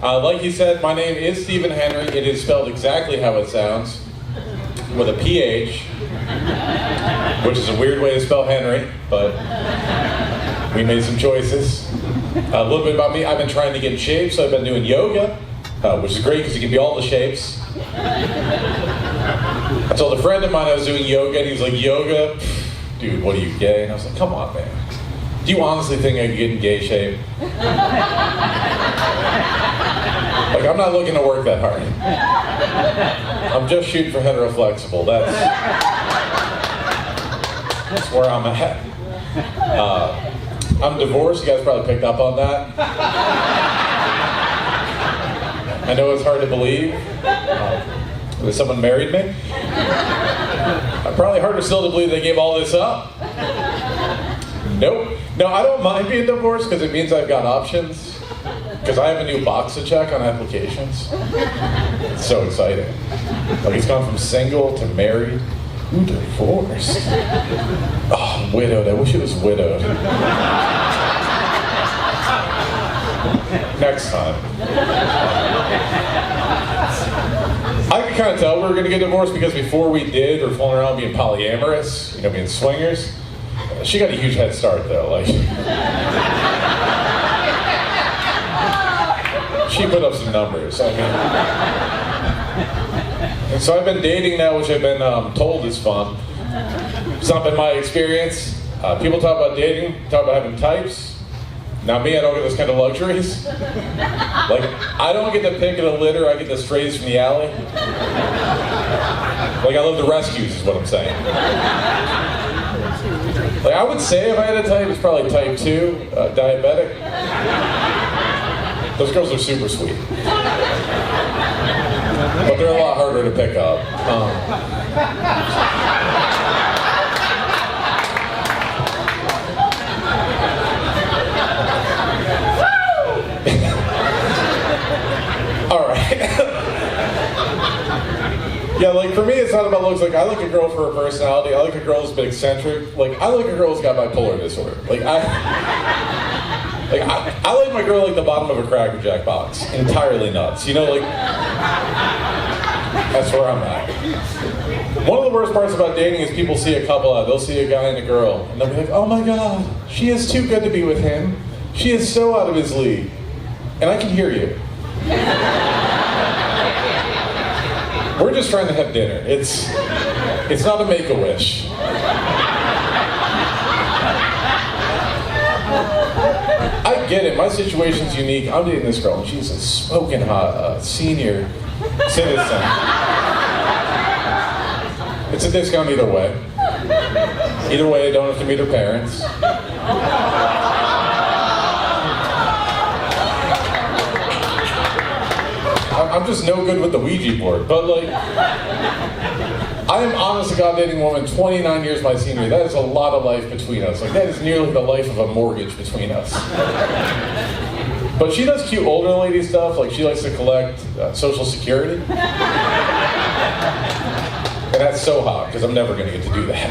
Like he said, my name is Stephen Henry. It is spelled exactly how it sounds, with a PH, which is a weird way to spell Henry, but we made some choices. A little bit about me, I've been trying to get in shape, so I've been doing yoga, which is great because you can be all the shapes. I told a friend of mine I was doing yoga, and he was like, yoga? Dude, what are you, gay? And I was like, come on, man. Do you honestly think I could get in gay shape? Like, I'm not looking to work that hard. I'm just shooting for heteroflexible. That's where I'm at. I'm divorced. You guys probably picked up on that. I know it's hard to believe that someone married me. Probably harder still to believe they gave all this up. Nope. No, I don't mind being divorced because it means I've got options. Because I have a new box to check on applications. It's so exciting. Like, it's gone from single to married. Ooh, divorced. Oh, widowed. I wish it was widowed. Next time. I could kind of tell we were going to get divorced because before we did, we were fooling around being polyamorous, being swingers. She got a huge head start, though. Like, she put up some numbers. I mean, and so I've been dating now, which I've been told is fun. It's not been my experience. People talk about dating, talk about having types. Not me, I don't get those kind of luxuries. Like, I don't get to pick at a litter, I get the strays from the alley. Like, I love the rescues, is what I'm saying. Like, I would say if I had a type, it's probably type 2, diabetic. Those girls are super sweet. But they're a lot harder to pick up. All right. Yeah, like, for me, it's not about looks. Like, I like a girl for her personality. I like a girl who's a bit eccentric. Like, I like a girl who's got bipolar disorder. Like, I like my girl like the bottom of a Cracker Jack box. Entirely nuts. You know, like, that's where I'm at. One of the worst parts about dating is people see a couple out. They'll see a guy and a girl, and they'll be like, oh my God, she is too good to be with him. She is so out of his league. And I can hear you. We're just trying to have dinner. It's not a Make-A-Wish. I get it. My situation's unique. I'm dating this girl, and she's a smoking hot senior citizen. It's a discount either way. Either way, I don't have to meet her parents. I'm just no good with the Ouija board, but like, I am honest to God dating a woman 29 years my senior. That is a lot of life between us. Like, that is nearly the life of a mortgage between us. But she does cute older lady stuff, like she likes to collect Social Security. And that's so hot, because I'm never gonna get to do that.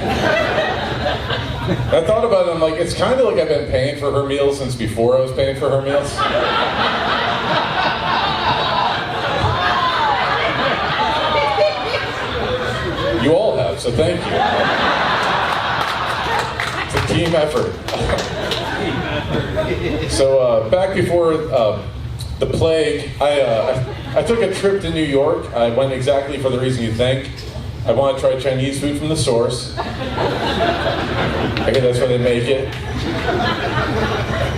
I thought about it, I'm like, it's kind of like I've been paying for her meals since before I was paying for her meals. You all have, so thank you. It's a team effort. So back before the plague, I took a trip to New York. I went exactly for the reason you think. I want to try Chinese food from the source. I guess that's where they make it.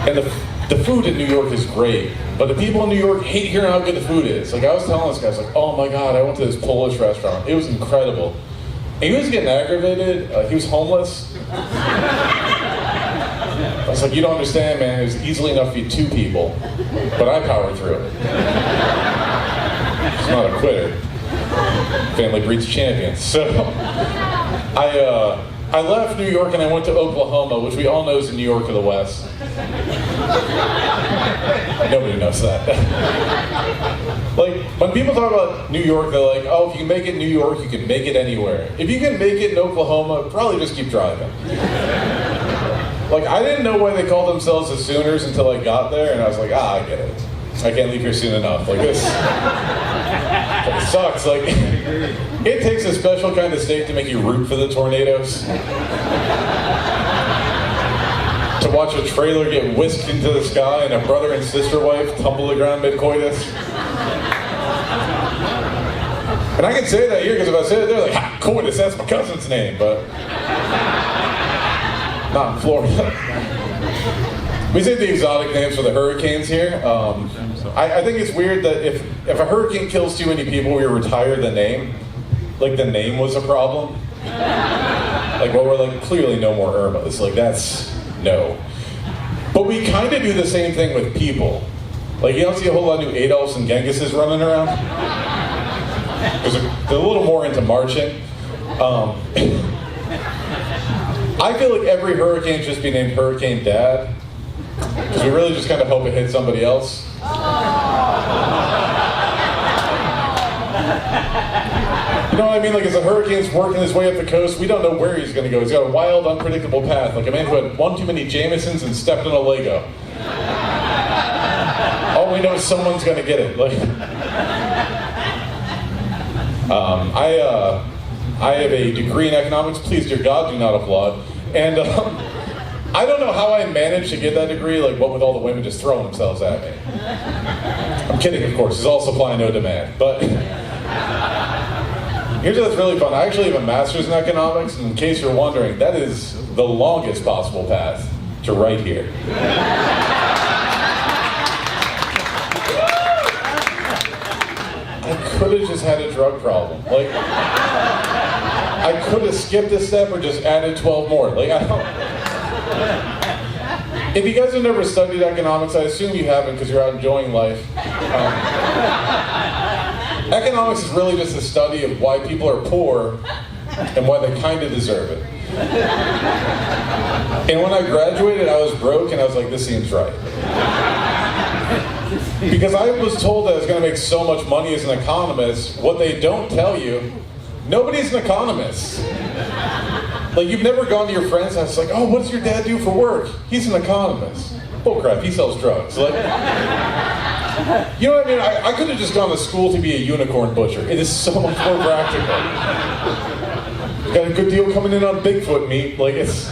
And the food in New York is great, but the people in New York hate hearing how good the food is. Like, I was telling this guy, I was like, oh my God, I went to this Polish restaurant. It was incredible. And he was getting aggravated. He was homeless. I was like, you don't understand, man. It was easily enough to feed 2 people, but I powered through it. It's not a quitter. Family breeds champions. So I left New York and I went to Oklahoma, which we all know is in New York to the west. Nobody knows that. Like, when people talk about New York, they're like, oh, if you can make it in New York, you can make it anywhere. If you can make it in Oklahoma, probably just keep driving. Like, I didn't know why they called themselves the Sooners until I got there, and I was like, I get it. I can't leave here soon enough. Like this it sucks. Like it takes a special kind of state to make you root for the tornadoes. To watch a trailer get whisked into the sky and a brother and sister wife tumble to the ground mid-coitus. And I can say that here because if I say it, they're like, ha, coitus, that's my cousin's name, but not in Florida. We say the exotic names for the hurricanes here. I think it's weird that if a hurricane kills too many people, we retire the name. Like the name was a problem. Like, well, we're like, clearly no more Irmas. Like, that's, no. But we kind of do the same thing with people. Like, you don't see a whole lot of new Adolfs and Gengises running around. Because they're a little more into marching. I feel like every hurricane should just be named Hurricane Dad. Because we really just kind of hope it hits somebody else. You know what I mean? Like, as a hurricane's working his way up the coast, we don't know where he's going to go. He's got a wild, unpredictable path, like a man who had one too many Jamesons and stepped on a Lego. All we know is someone's going to get it. Like, I have a degree in economics. Please, dear God, do not applaud. And I don't know how I managed to get that degree, like what with all the women just throwing themselves at me. I'm kidding, of course. It's all supply, no demand. But here's what's really fun. I actually have a master's in economics, and in case you're wondering, that is the longest possible path to right here. I could have just had a drug problem. Like, I could have skipped a step or just added 12 more. Like, I don't... If you guys have never studied economics, I assume you haven't because you're out enjoying life. Economics is really just a study of why people are poor and why they kind of deserve it. And when I graduated, I was broke and I was like, this seems right. Because I was told that I was going to make so much money as an economist. What they don't tell you, nobody's an economist. Like, you've never gone to your friend's house, like, oh, what does your dad do for work? He's an economist. Bullcrap, he sells drugs. Like, you know what I mean? I could have just gone to school to be a unicorn butcher. It is so much more practical. Got a good deal coming in on Bigfoot meat. Like, it's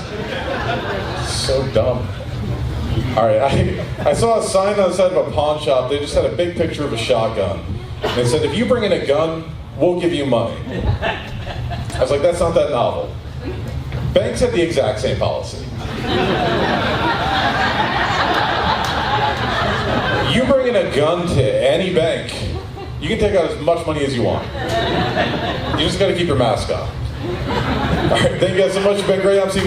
so dumb. All right, I saw a sign on the side of a pawn shop. They just had a big picture of a shotgun. And it said, if you bring in a gun, we'll give you money. I was like, that's not that novel. Banks have the exact same policy. You bring in a gun to any bank, you can take out as much money as you want. You just got to keep your mask on. All right, thank you guys so much. You've been great. I'm Steve.